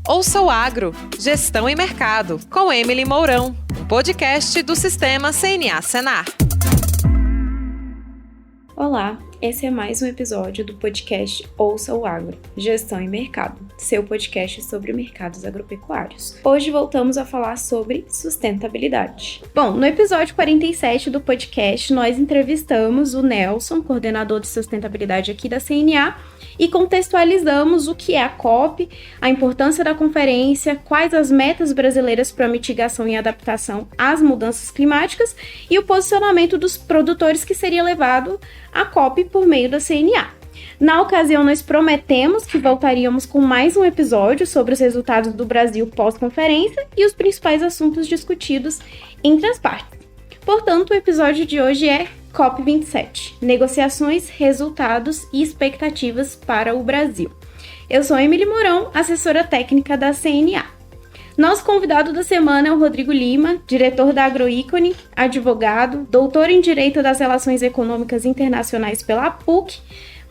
Ouça o Agro, Gestão e Mercado, com Emily Mourão, um podcast do Sistema CNA Senar. Olá, esse é mais um episódio do podcast Ouça o Agro, Gestão e Mercado, seu podcast sobre mercados agropecuários. Hoje voltamos a falar sobre sustentabilidade. Bom, no episódio 47 do podcast, nós entrevistamos o Nelson, coordenador de sustentabilidade aqui da CNA, e contextualizamos o que é a COP, a importância da conferência, quais as metas brasileiras para mitigação e adaptação às mudanças climáticas e o posicionamento dos produtores que seria levado à COP por meio da CNA. Na ocasião, nós prometemos que voltaríamos com mais um episódio sobre os resultados do Brasil pós-conferência e os principais assuntos discutidos entre as partes. Portanto, o episódio de hoje é COP27, negociações, resultados e expectativas para o Brasil. Eu sou Emily Mourão, assessora técnica da CNA. Nosso convidado da semana é o Rodrigo Lima, diretor da Agroícone, advogado, doutor em Direito das Relações Econômicas Internacionais pela PUC,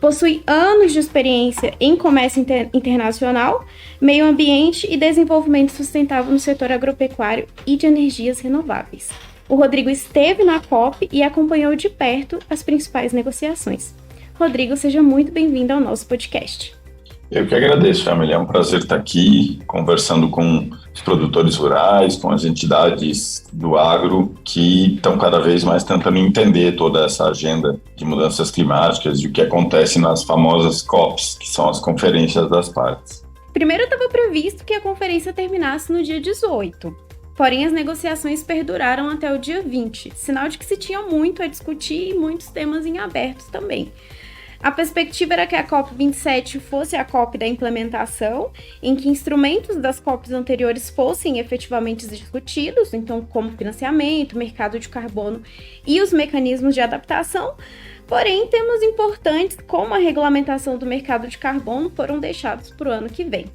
possui anos de experiência em comércio internacional, meio ambiente e desenvolvimento sustentável no setor agropecuário e de energias renováveis. O Rodrigo esteve na COP e acompanhou de perto as principais negociações. Rodrigo, seja muito bem-vindo ao nosso podcast. Eu que agradeço, família. É um prazer estar aqui conversando com os produtores rurais, com as entidades do agro que estão cada vez mais tentando entender toda essa agenda de mudanças climáticas e o que acontece nas famosas COPs, que são as conferências das partes. Primeiro estava previsto que a conferência terminasse no dia 18. Porém, as negociações perduraram até o dia 20, sinal de que se tinha muito a discutir e muitos temas em abertos também. A perspectiva era que a COP27 fosse a COP da implementação, em que instrumentos das COPs anteriores fossem efetivamente discutidos, então como financiamento, mercado de carbono e os mecanismos de adaptação. Porém, temas importantes como a regulamentação do mercado de carbono foram deixados para o ano que vem.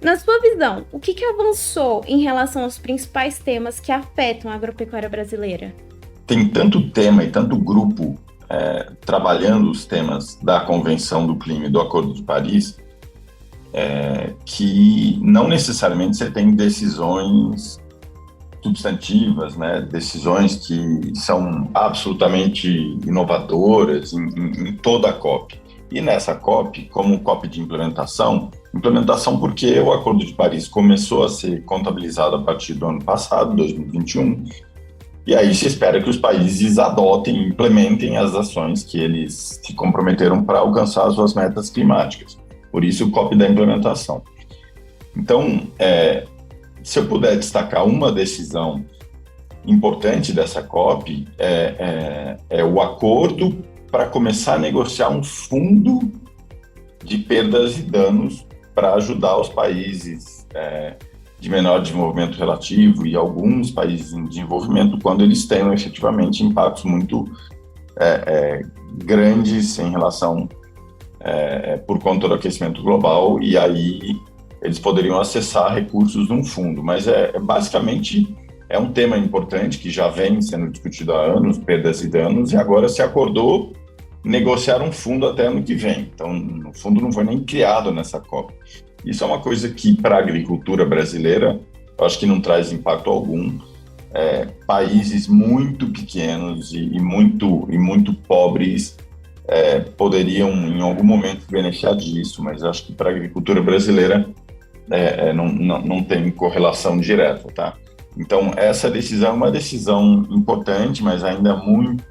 Na sua visão, o que avançou em relação aos principais temas que afetam a agropecuária brasileira? Tem tanto tema e tanto grupo trabalhando os temas da Convenção do Clima e do Acordo de Paris, que não necessariamente você tem decisões substantivas, né? Decisões que são absolutamente inovadoras em toda a COP. E nessa COP, como COP de implementação porque o Acordo de Paris começou a ser contabilizado a partir do ano passado, 2021, e aí se espera que os países adotem e implementem as ações que eles se comprometeram para alcançar as suas metas climáticas. Por isso o COP da implementação. Então, se eu puder destacar uma decisão importante dessa COP, é o acordo para começar a negociar um fundo de perdas e danos para ajudar os países de menor desenvolvimento relativo e alguns países em desenvolvimento quando eles tenham efetivamente impactos muito grandes em relação por conta do aquecimento global, e aí eles poderiam acessar recursos de um fundo. Mas basicamente é um tema importante que já vem sendo discutido há anos, perdas e danos, e agora se acordou negociar um fundo até ano que vem. Então, o fundo não foi nem criado nessa COP. Isso é uma coisa que, para a agricultura brasileira, eu acho que não traz impacto algum. Países muito pequenos e muito pobres poderiam, em algum momento, beneficiar disso, mas acho que para a agricultura brasileira não tem correlação direta, tá? Então, essa decisão é uma decisão importante, mas ainda muito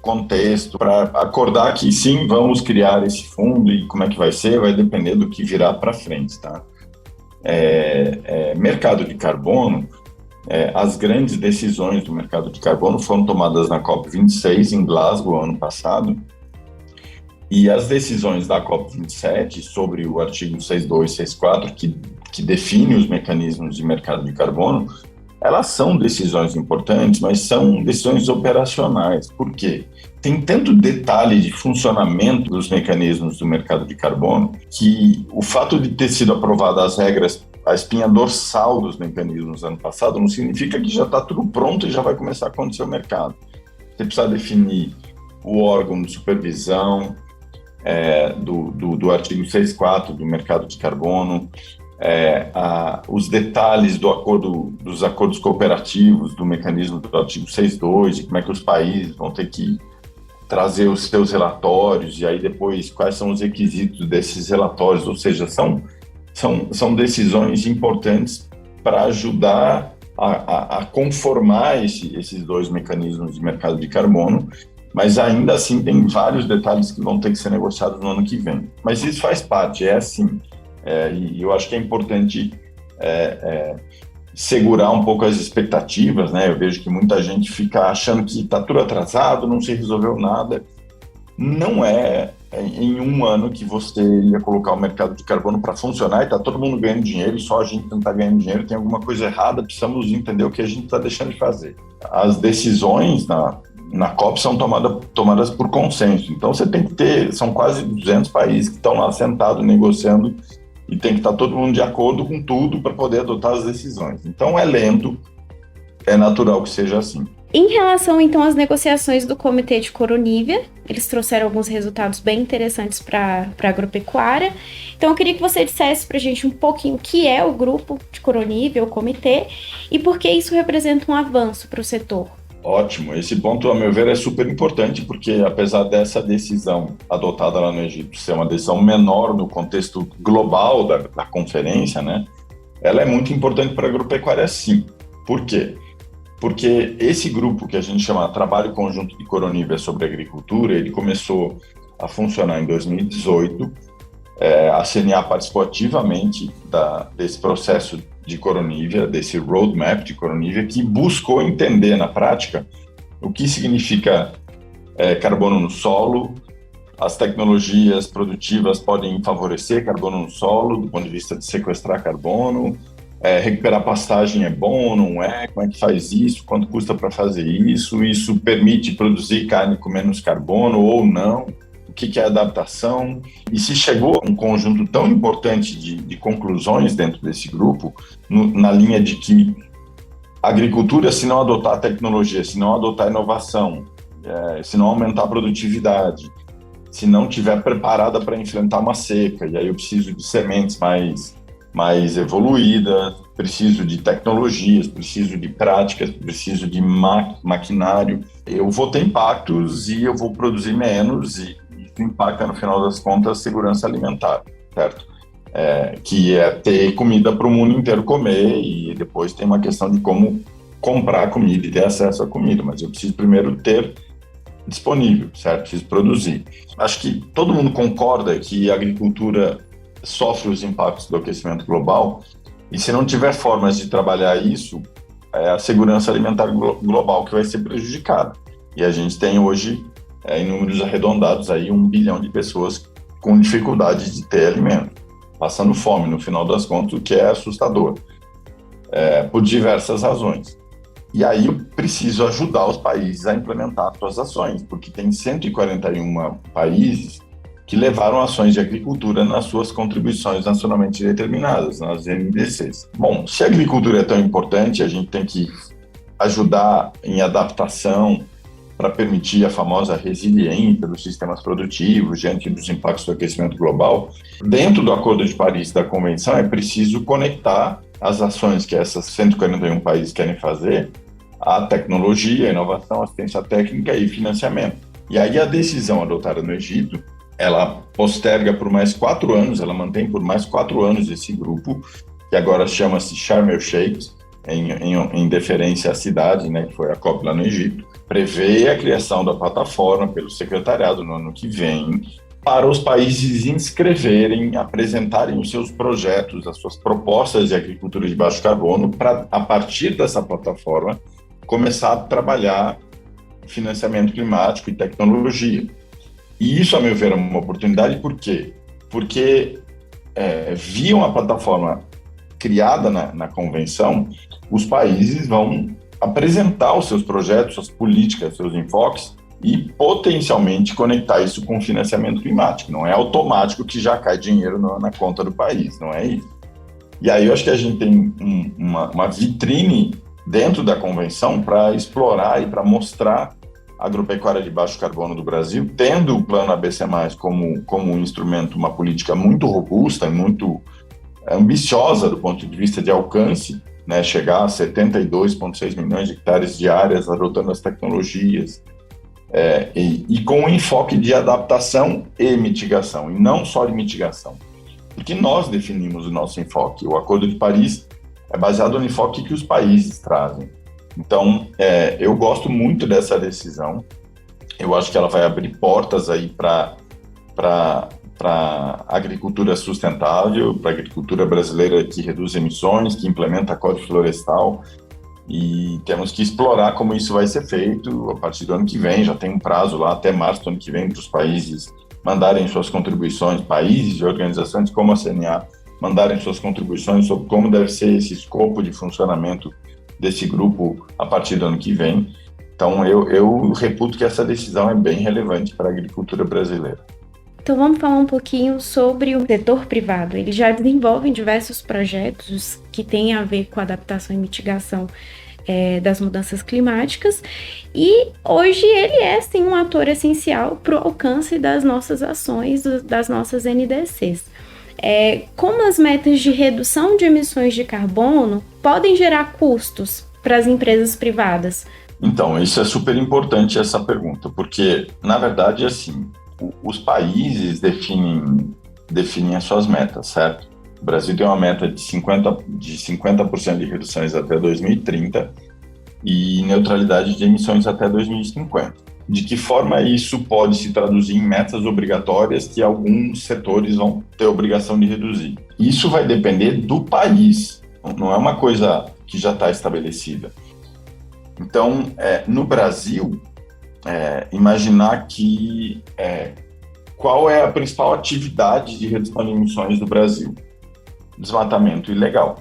contexto para acordar que sim, vamos criar esse fundo e como é que vai ser, vai depender do que virá para frente, tá? Mercado de carbono, as grandes decisões do mercado de carbono foram tomadas na COP26 em Glasgow, ano passado, e as decisões da COP27 sobre o artigo 62 e 64, que define os mecanismos de mercado de carbono, elas são decisões importantes, mas são decisões operacionais. Por quê? Tem tanto detalhe de funcionamento dos mecanismos do mercado de carbono que o fato de ter sido aprovadas as regras, a espinha dorsal dos mecanismos ano passado, não significa que já está tudo pronto e já vai começar a acontecer o mercado. Você precisa definir o órgão de supervisão do artigo 64 do mercado de carbono, os detalhes dos acordos cooperativos, do mecanismo do artigo 6.2, e como é que os países vão ter que trazer os seus relatórios, e aí depois quais são os requisitos desses relatórios, ou seja, são decisões importantes para ajudar a conformar esses dois mecanismos de mercado de carbono, mas ainda assim tem vários detalhes que vão ter que ser negociados no ano que vem. Mas isso faz parte, é assim, e eu acho que é importante segurar um pouco as expectativas, né? Eu vejo que muita gente fica achando que está tudo atrasado, não se resolveu nada. Não é em um ano que você ia colocar o mercado de carbono para funcionar e está todo mundo ganhando dinheiro e só a gente não está ganhando dinheiro, tem alguma coisa errada, precisamos entender o que a gente está deixando de fazer. As decisões na COP são tomadas por consenso, então você tem que ter, são quase 200 países que estão lá sentados negociando e tem que estar todo mundo de acordo com tudo para poder adotar as decisões. Então é lento, é natural que seja assim. Em relação, então, às negociações do Comitê de Coronívia, eles trouxeram alguns resultados bem interessantes para a agropecuária. Então, eu queria que você dissesse para a gente um pouquinho o que é o Grupo de Coronívia, o comitê, e por que isso representa um avanço para o setor. Ótimo, esse ponto, a meu ver, é super importante, porque apesar dessa decisão adotada lá no Egito ser uma decisão menor no contexto global da conferência, né, ela é muito importante para a agropecuária, sim. Por quê? Porque esse grupo que a gente chama Trabalho Conjunto de Coronívia sobre Agricultura, ele começou a funcionar em 2018, a CNA participou ativamente desse processo de Coronívia, desse roadmap de Coronívia, que buscou entender na prática o que significa carbono no solo, as tecnologias produtivas podem favorecer carbono no solo, do ponto de vista de sequestrar carbono, recuperar pastagem é bom ou não é, como é que faz isso, quanto custa para fazer isso permite produzir carne com menos carbono ou não, o que é adaptação, e se chegou a um conjunto tão importante de conclusões dentro desse grupo, na linha de que a agricultura, se não adotar tecnologia, se não adotar inovação, se não aumentar a produtividade, se não estiver preparada para enfrentar uma seca, e aí eu preciso de sementes mais evoluídas, preciso de tecnologias, preciso de práticas, preciso de maquinário, eu vou ter impactos e eu vou produzir menos, e isso impacta, no final das contas, a segurança alimentar, certo? Que é ter comida para o mundo inteiro comer, e depois tem uma questão de como comprar comida e ter acesso à comida, mas eu preciso primeiro ter disponível, certo? Preciso produzir. Acho que todo mundo concorda que a agricultura sofre os impactos do aquecimento global, e se não tiver formas de trabalhar isso, é a segurança alimentar global que vai ser prejudicada. E a gente tem hoje, em números arredondados, aí 1 bilhão de pessoas com dificuldade de ter alimento, passando fome, no final das contas, o que é assustador, por diversas razões. E aí eu preciso ajudar os países a implementar suas ações, porque tem 141 países que levaram ações de agricultura nas suas contribuições nacionalmente determinadas, nas NDCs. Bom, se a agricultura é tão importante, a gente tem que ajudar em adaptação para permitir a famosa resiliência dos sistemas produtivos diante dos impactos do aquecimento global. Dentro do Acordo de Paris da Convenção, é preciso conectar as ações que essas 141 países querem fazer à tecnologia, inovação, assistência técnica e financiamento. E aí a decisão adotada no Egito, ela posterga por mais 4 anos, ela mantém por mais 4 anos esse grupo, que agora chama-se Sharm el-Sheikh, em deferência à cidade, né, que foi a COP lá no Egito, prevê a criação da plataforma pelo secretariado no ano que vem, para os países inscreverem, apresentarem os seus projetos, as suas propostas de agricultura de baixo carbono, para, a partir dessa plataforma, começar a trabalhar financiamento climático e tecnologia. E isso, a meu ver, é uma oportunidade, por quê? Porque via a plataforma criada na convenção, os países vão apresentar os seus projetos, suas políticas, seus enfoques e potencialmente conectar isso com financiamento climático. Não é automático que já cai dinheiro na conta do país, não é isso. E aí eu acho que a gente tem uma vitrine dentro da convenção para explorar e para mostrar a agropecuária de baixo carbono do Brasil, tendo o plano ABC+, como um instrumento, uma política muito robusta, muito ambiciosa do ponto de vista de alcance, né, chegar a 72,6 milhões de hectares de áreas, adotando as tecnologias, e com um enfoque de adaptação e mitigação, e não só de mitigação. Porque nós definimos o nosso enfoque. O Acordo de Paris é baseado no enfoque que os países trazem. Então, eu gosto muito dessa decisão. Eu acho que ela vai abrir portas aí para a agricultura sustentável, para a agricultura brasileira que reduz emissões, que implementa Código Florestal, e temos que explorar como isso vai ser feito a partir do ano que vem. Já tem um prazo lá, até março do ano que vem, para os países mandarem suas contribuições, países e organizações como a CNA, mandarem suas contribuições sobre como deve ser esse escopo de funcionamento desse grupo a partir do ano que vem. Então, eu reputo que essa decisão é bem relevante para a agricultura brasileira. Então vamos falar um pouquinho sobre o setor privado. Eles já desenvolvem diversos projetos que têm a ver com adaptação e mitigação das mudanças climáticas, e hoje ele é sim um ator essencial para o alcance das nossas ações, das nossas NDCs. Como as metas de redução de emissões de carbono podem gerar custos para as empresas privadas? Então, isso é super importante, essa pergunta, porque, na verdade, assim, os países definem as suas metas, certo? O Brasil tem uma meta de 50% de reduções até 2030 e neutralidade de emissões até 2050. De que forma isso pode se traduzir em metas obrigatórias que alguns setores vão ter obrigação de reduzir? Isso vai depender do país, não é uma coisa que já está estabelecida. Então, no Brasil, imaginar que qual é a principal atividade de redução de emissões do Brasil? Desmatamento ilegal.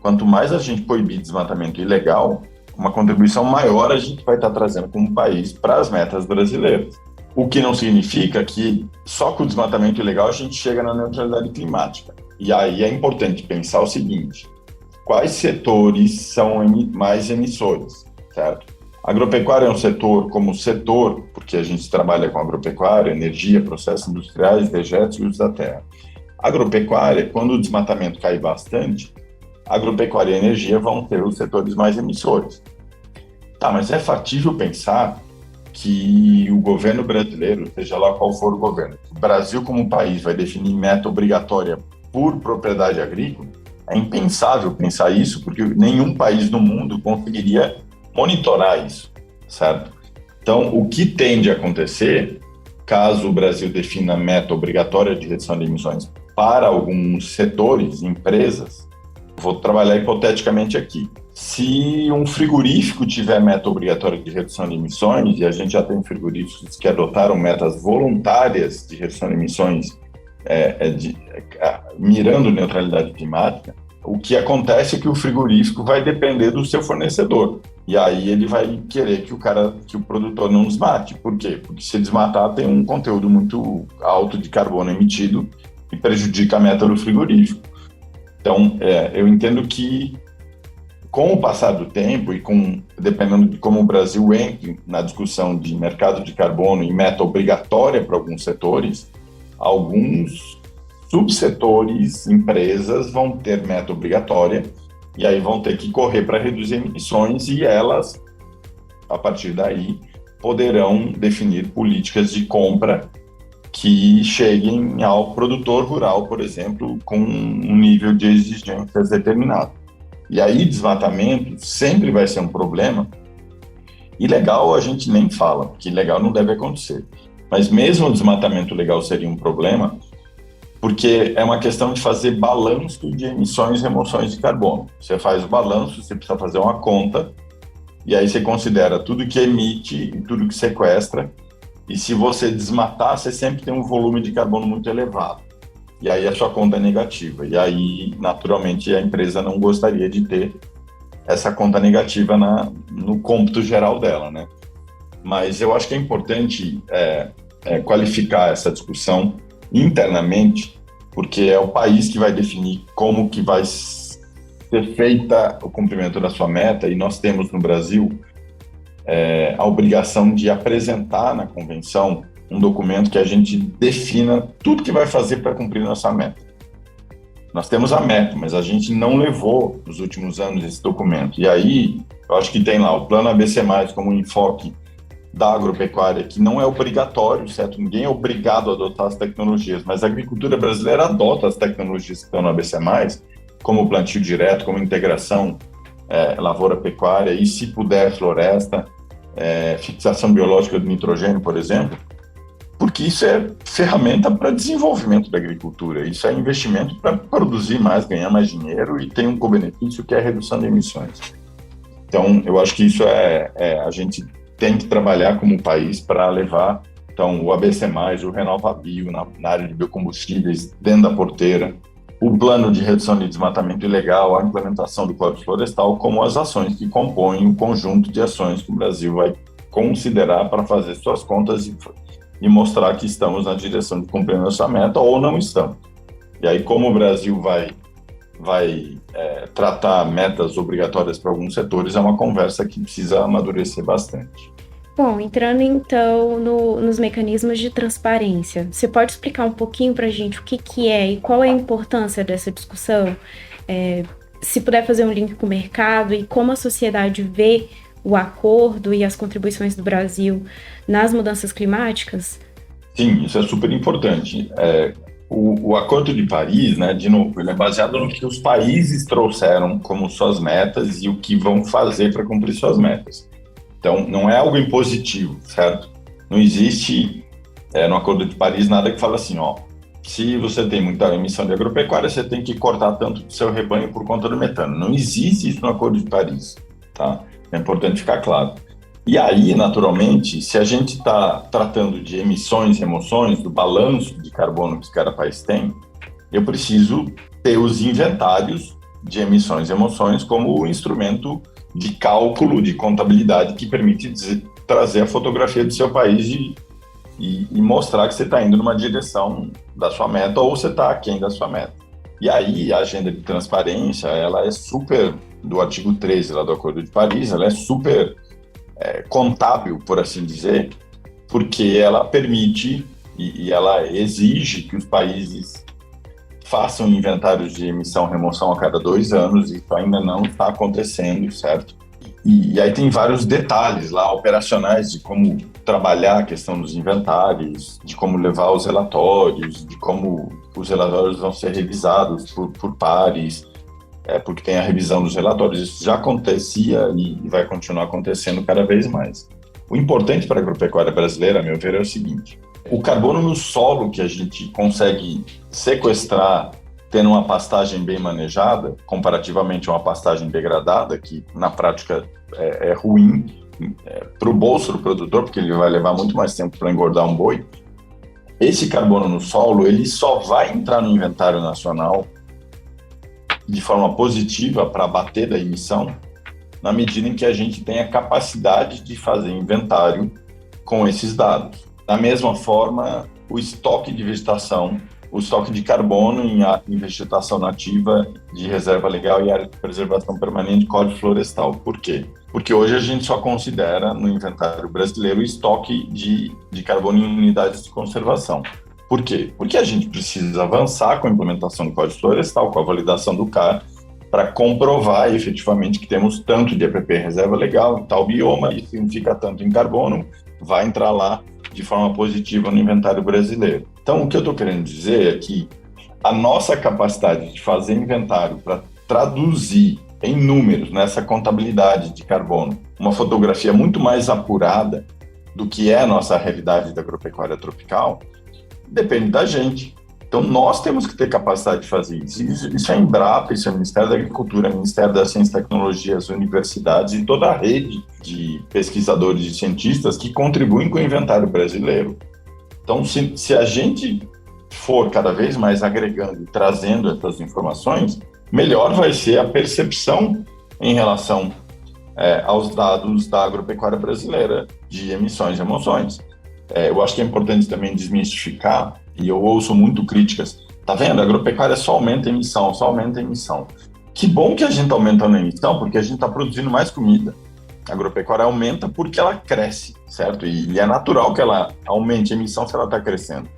Quanto mais a gente proibir desmatamento ilegal, uma contribuição maior a gente vai estar trazendo como país para as metas brasileiras. O que não significa que só com o desmatamento ilegal a gente chega na neutralidade climática. E aí é importante pensar o seguinte: quais setores são mais emissores, certo? Agropecuária é um setor como setor, porque a gente trabalha com agropecuária, energia, processos industriais, dejetos e uso da terra. Agropecuária, quando o desmatamento cai bastante, agropecuária e energia vão ter os setores mais emissores. Tá, mas é factível pensar que o governo brasileiro, seja lá qual for o governo, o Brasil como país vai definir meta obrigatória por propriedade agrícola? É impensável pensar isso, porque nenhum país no mundo conseguiria monitorar isso, certo? Então, o que tende a acontecer, caso o Brasil defina meta obrigatória de redução de emissões para alguns setores, empresas, vou trabalhar hipoteticamente aqui. Se um frigorífico tiver meta obrigatória de redução de emissões, e a gente já tem frigoríficos que adotaram metas voluntárias de redução de emissões, mirando neutralidade climática, o que acontece é que o frigorífico vai depender do seu fornecedor. E aí ele vai querer que o produtor não desmate. Por quê? Porque se desmatar tem um conteúdo muito alto de carbono emitido e prejudica a meta do frigorífico. Então, eu entendo que com o passar do tempo e dependendo de como o Brasil entre na discussão de mercado de carbono e meta obrigatória para alguns setores, alguns subsetores, empresas vão ter meta obrigatória e aí vão ter que correr para reduzir emissões, e elas, a partir daí, poderão definir políticas de compra que cheguem ao produtor rural, por exemplo, com um nível de exigências determinado. E aí, desmatamento sempre vai ser um problema. Ilegal a gente nem fala, porque ilegal não deve acontecer. Mas mesmo o desmatamento legal seria um problema, porque é uma questão de fazer balanço de emissões e remoções de carbono. Você faz o balanço, você precisa fazer uma conta, e aí você considera tudo que emite e tudo que sequestra, e se você desmatar, você sempre tem um volume de carbono muito elevado. E aí a sua conta é negativa. E aí, naturalmente, a empresa não gostaria de ter essa conta negativa no cômputo geral dela, né? Mas eu acho que é importante qualificar essa discussão internamente, porque é o país que vai definir como que vai ser feita o cumprimento da sua meta, e nós temos no Brasil a obrigação de apresentar na convenção um documento que a gente defina tudo que vai fazer para cumprir nossa meta. Nós temos a meta, mas a gente não levou nos últimos anos esse documento. E aí, eu acho que tem lá o Plano ABC+, como um enfoque da agropecuária, que não é obrigatório, certo? Ninguém é obrigado a adotar as tecnologias, mas a agricultura brasileira adota as tecnologias que estão no ABC+, como o plantio direto, como integração lavoura-pecuária e, se puder, floresta, fixação biológica do nitrogênio, por exemplo, porque isso é ferramenta para desenvolvimento da agricultura, isso é investimento para produzir mais, ganhar mais dinheiro e tem um co-benefício que é a redução de emissões. Então, eu acho que isso a gente tem que trabalhar como país para levar, então, o ABC+, o RenovaBio na área de biocombustíveis dentro da porteira, o plano de redução de desmatamento ilegal, a implementação do Código Florestal, como as ações que compõem o conjunto de ações que o Brasil vai considerar para fazer suas contas e mostrar que estamos na direção de cumprir nossa meta ou não estamos. E aí, como o Brasil vai tratar metas obrigatórias para alguns setores, é uma conversa que precisa amadurecer bastante. Bom, entrando então nos mecanismos de transparência, você pode explicar um pouquinho para a gente o que é e qual é a importância dessa discussão? Se puder fazer um link com o mercado e como a sociedade vê o acordo e as contribuições do Brasil nas mudanças climáticas? Sim, isso é super importante. O Acordo de Paris, né, de novo, ele é baseado no que os países trouxeram como suas metas e o que vão fazer para cumprir suas metas. Então, não é algo impositivo, certo? Não existe no Acordo de Paris nada que fala assim, se você tem muita emissão de agropecuária, você tem que cortar tanto do seu rebanho por conta do metano. Não existe isso no Acordo de Paris, tá? É importante ficar claro. E aí, naturalmente, se a gente está tratando de emissões e emoções, do balanço de carbono que cada país tem, eu preciso ter os inventários de emissões e emoções como o instrumento de cálculo, de contabilidade que permite trazer a fotografia do seu país e mostrar que você está indo numa direção da sua meta ou você está aquém da sua meta. E aí a agenda de transparência, ela é super, do artigo 13 lá do Acordo de Paris, ela é super contábil, por assim dizer, porque ela permite e ela exige que os países façam inventários de emissão e remoção a cada 2 anos, e isso ainda não está acontecendo, certo? E aí tem vários detalhes lá operacionais de como trabalhar a questão dos inventários, de como levar os relatórios, de como os relatórios vão ser revisados por pares, porque tem a revisão dos relatórios. Isso já acontecia e vai continuar acontecendo cada vez mais. O importante para a agropecuária brasileira, a meu ver, é o seguinte: o carbono no solo que a gente consegue sequestrar tendo uma pastagem bem manejada, comparativamente a uma pastagem degradada, que na prática é ruim para o bolso do produtor, porque ele vai levar muito mais tempo para engordar um boi. Esse carbono no solo, ele só vai entrar no inventário nacional de forma positiva para abater da emissão, na medida em que a gente tem a capacidade de fazer inventário com esses dados. Da mesma forma, o estoque de vegetação, o estoque de carbono em vegetação nativa de reserva legal e área de preservação permanente, Código Florestal. Por quê? Porque hoje a gente só considera no inventário brasileiro o estoque de carbono em unidades de conservação. Por quê? Porque a gente precisa avançar com a implementação do Código Florestal, com a validação do CAR, para comprovar efetivamente que temos tanto de EPP reserva legal em tal bioma, isso significa tanto em carbono, vai entrar lá de forma positiva no inventário brasileiro. Então, o que eu estou querendo dizer é que a nossa capacidade de fazer inventário para traduzir em números, nessa contabilidade de carbono, uma fotografia muito mais apurada do que é a nossa realidade da agropecuária tropical, depende da gente. Então, nós temos que ter capacidade de fazer isso. Isso é a Embrapa, isso é o Ministério da Agricultura, o Ministério da Ciência e Tecnologia, as universidades e toda a rede de pesquisadores e cientistas que contribuem com o inventário brasileiro. Então, se a gente for cada vez mais agregando e trazendo essas informações, melhor vai ser a percepção em relação aos dados da agropecuária brasileira de emissões e emoções. Eu acho que é importante também desmistificar, e eu ouço muito críticas, tá vendo? A agropecuária só aumenta a emissão, só aumenta a emissão. Que bom que a gente está aumentando a emissão, porque a gente está produzindo mais comida. A agropecuária aumenta porque ela cresce, certo? E é natural que ela aumente a emissão se ela está crescendo.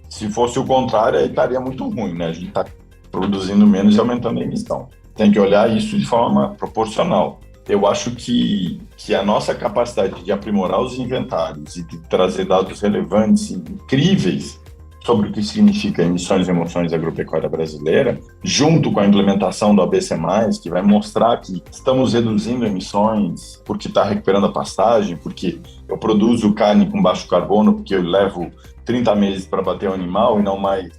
Se fosse o contrário, aí estaria muito ruim, né? A gente está produzindo menos e aumentando a emissão. Tem que olhar isso de forma proporcional. Eu acho que a nossa capacidade de aprimorar os inventários e de trazer dados relevantes e incríveis sobre o que significa emissões e emoções da agropecuária brasileira, junto com a implementação do ABC+, que vai mostrar que estamos reduzindo emissões porque está recuperando a pastagem, porque eu produzo carne com baixo carbono, porque eu levo 30 meses para bater o animal e não mais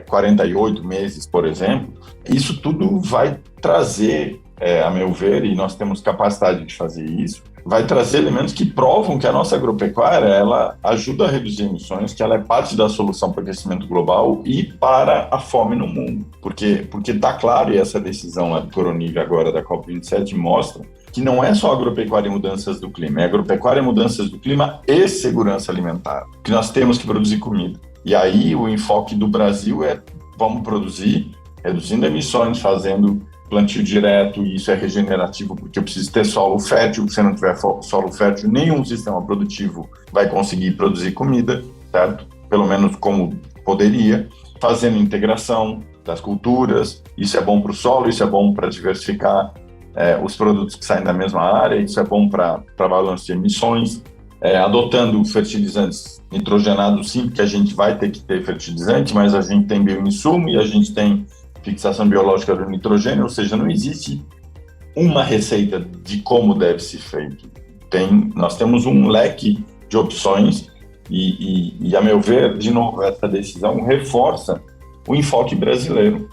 48 meses, por exemplo. Isso tudo vai trazer, a meu ver, e nós temos capacidade de fazer isso, vai trazer elementos que provam que a nossa agropecuária ela ajuda a reduzir emissões, que ela é parte da solução para o aquecimento global e para a fome no mundo. Porque está claro, e essa decisão lá do Coronívia agora da COP27 mostra que não é só agropecuária e mudanças do clima, é agropecuária e mudanças do clima e segurança alimentar, que nós temos que produzir comida. E aí o enfoque do Brasil é vamos produzir, reduzindo emissões, fazendo plantio direto, e isso é regenerativo porque eu preciso ter solo fértil. Se não tiver solo fértil, nenhum sistema produtivo vai conseguir produzir comida, certo? Pelo menos como poderia, fazendo integração das culturas. Isso é bom para o solo, isso é bom para diversificar os produtos que saem da mesma área, isso é bom para balanço de emissões, adotando fertilizantes nitrogenados, sim, porque a gente vai ter que ter fertilizante, mas a gente tem bioinsumo e a gente tem fixação biológica do nitrogênio, ou seja, não existe uma receita de como deve ser feito. Nós temos um leque de opções e, a meu ver, de novo, essa decisão reforça o enfoque brasileiro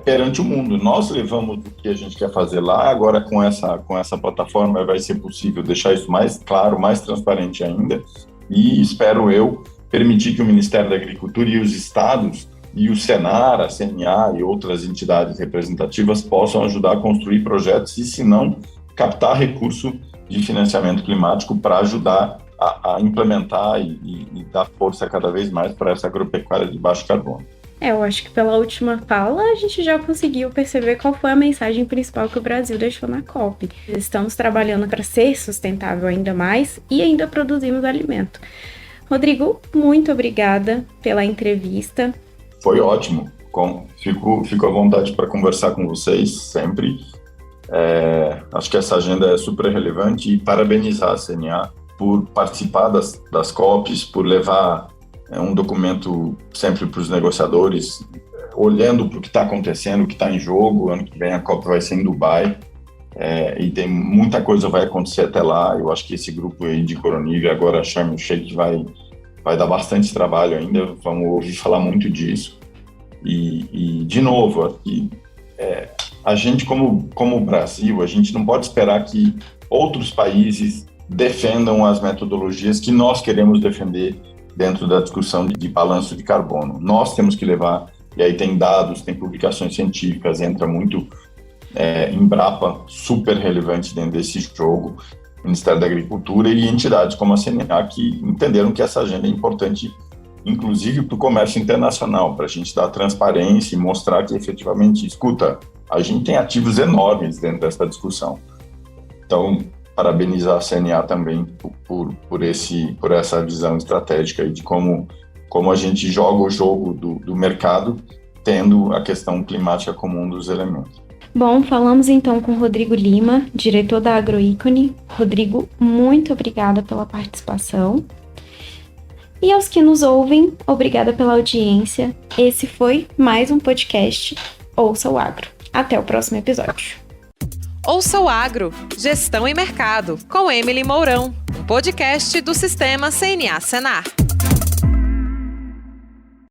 perante o mundo. Nós levamos o que a gente quer fazer lá, agora com essa plataforma vai ser possível deixar isso mais claro, mais transparente ainda, e espero eu permitir que o Ministério da Agricultura e os estados e o Senar, a CNA e outras entidades representativas possam ajudar a construir projetos e, se não, captar recurso de financiamento climático para ajudar a implementar e dar força cada vez mais para essa agropecuária de baixo carbono. Eu acho que pela última fala a gente já conseguiu perceber qual foi a mensagem principal que o Brasil deixou na COP. Estamos trabalhando para ser sustentável ainda mais e ainda produzimos alimento. Rodrigo, muito obrigada pela entrevista. Foi ótimo. Fico à vontade para conversar com vocês sempre. Acho que essa agenda é super relevante e parabenizar a CNA por participar das COPs, por levar um documento sempre para os negociadores, olhando para o que está acontecendo, o que está em jogo. Ano que vem a COP vai ser em Dubai e tem muita coisa vai acontecer até lá. Eu acho que esse grupo aí de Coronívia, agora Sharm el-Sheikh, vai dar bastante trabalho ainda, vamos ouvir falar muito disso. E de novo, aqui, a gente como Brasil, a gente não pode esperar que outros países defendam as metodologias que nós queremos defender dentro da discussão de balanço de carbono. Nós temos que levar, e aí tem dados, tem publicações científicas, entra muito Embrapa, super relevante dentro desse jogo, Ministério da Agricultura e entidades como a CNA, que entenderam que essa agenda é importante, inclusive para o comércio internacional, para a gente dar transparência e mostrar que efetivamente, escuta, a gente tem ativos enormes dentro dessa discussão. Então, parabenizar a CNA também por essa visão estratégica e de como a gente joga o jogo do mercado, tendo a questão climática como um dos elementos. Bom, falamos então com Rodrigo Lima, diretor da Agroícone. Rodrigo, muito obrigada pela participação. E aos que nos ouvem, obrigada pela audiência. Esse foi mais um podcast Ouça o Agro. Até o próximo episódio. Ouça o Agro, Gestão e Mercado, com Emily Mourão, podcast do Sistema CNA Senar.